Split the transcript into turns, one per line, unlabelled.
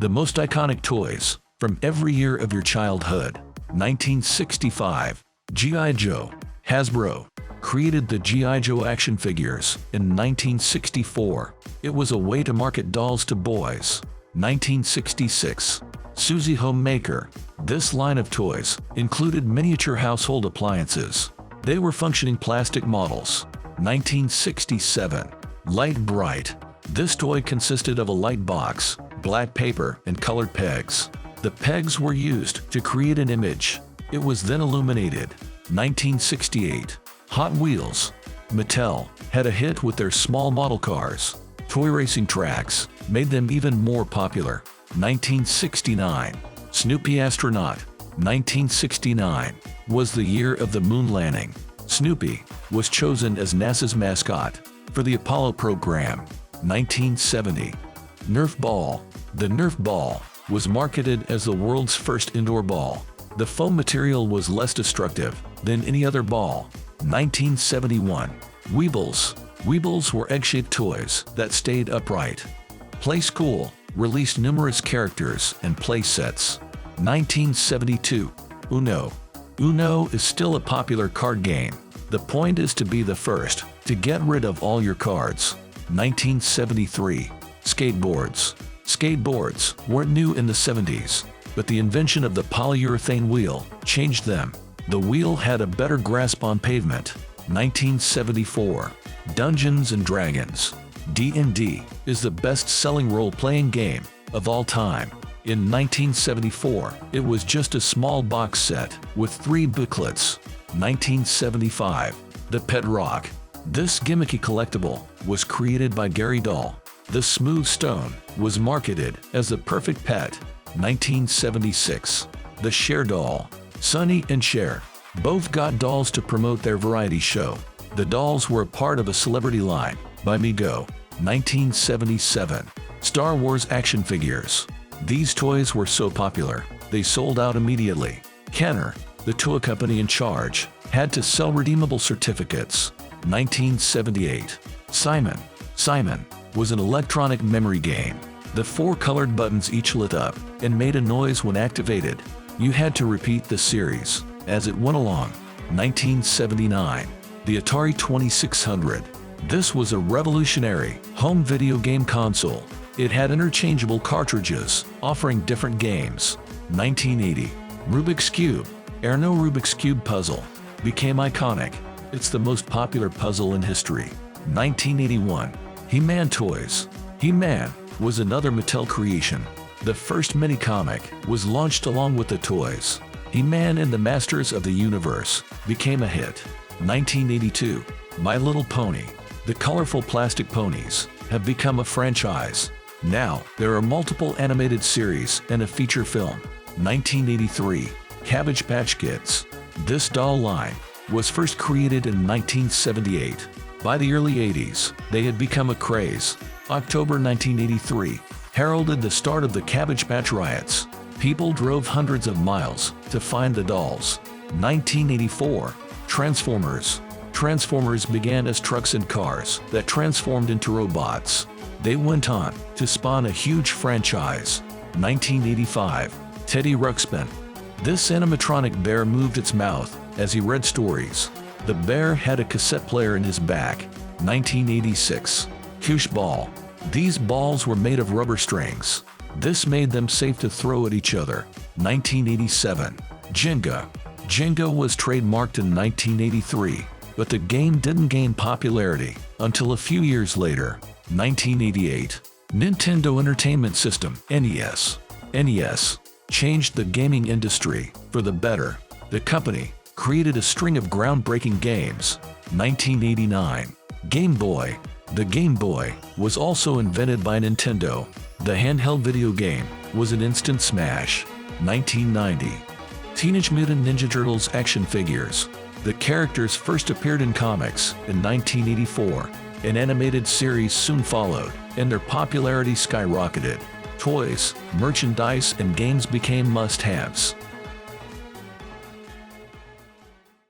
The most iconic toys from every year of your childhood. 1965. G.I. Joe. Hasbro created the G.I. Joe action figures in 1964. It was a way to market dolls to boys. 1966. Susie Homemaker. This line of toys included miniature household appliances. They were functioning plastic models. 1967. Lite-Brite. This toy consisted of a light box, black paper, and colored pegs. The pegs were used to create an image. It was then illuminated. 1968. Hot Wheels. Mattel had a hit with their small model cars. Toy racing tracks made them even more popular. 1969. Snoopy Astronaut. 1969 was the year of the moon landing. Snoopy was chosen as NASA's mascot for the Apollo program. 1970. Nerf Ball. The Nerf Ball was marketed as the world's first indoor ball. The foam material was less destructive than any other ball. 1971. Weebles. Weebles were egg-shaped toys that stayed upright. Play School released numerous characters and play sets. 1972. Uno. Uno is still a popular card game. The point is to be the first to get rid of all your cards. 1973. Skateboards. Skateboards weren't new in the 70s, but the invention of the polyurethane wheel changed them. The wheel had a better grasp on pavement. 1974. Dungeons and Dragons. D&D is the best-selling role-playing game of all time. In 1974, it was just a small box set with 3 booklets. 1975. The Pet Rock. This gimmicky collectible was created by Gary Dahl. The Smooth Stone was marketed as the perfect pet. 1976. The Cher Doll. Sonny and Cher both got dolls to promote their variety show. The dolls were a part of a celebrity line by Mego. 1977. Star Wars action figures. These toys were so popular, they sold out immediately. Kenner, the toy company in charge, had to sell redeemable certificates. 1978. Simon. Simon was an electronic memory game. The 4 colored buttons each lit up and made a noise when activated. You had to repeat the series as it went along. 1979. The Atari 2600. This was a revolutionary home video game console. It had interchangeable cartridges, offering different games. 1980. Rubik's Cube. Erno Rubik's Cube puzzle became iconic. It's the most popular puzzle in history. 1981. He-Man toys. He-Man was another Mattel creation. The first mini-comic was launched along with the toys. He-Man and the Masters of the Universe became a hit. 1982. My Little Pony. The colorful plastic ponies have become a franchise. Now, there are multiple animated series and a feature film. 1983. Cabbage Patch Kids. This doll line was first created in 1978. By the early 80s, they had become a craze. October 1983 heralded the start of the Cabbage Patch riots. People drove hundreds of miles to find the dolls. 1984. Transformers. Transformers began as trucks and cars that transformed into robots. They went on to spawn a huge franchise. 1985. Teddy Ruxpin. This animatronic bear moved its mouth as he read stories. The bear had a cassette player in his back. 1986. Koosh Ball. These balls were made of rubber strings. This made them safe to throw at each other. 1987. Jenga. Jenga was trademarked in 1983, but the game didn't gain popularity until a few years later. 1988. Nintendo Entertainment System, NES. NES changed the gaming industry for the better. The company created a string of groundbreaking games. 1989. Game Boy. The Game Boy was also invented by Nintendo. The handheld video game was an instant smash. 1990. Teenage Mutant Ninja Turtles action figures. The characters first appeared in comics in 1984. An animated series soon followed, and their popularity skyrocketed. Toys, merchandise, and games became must-haves.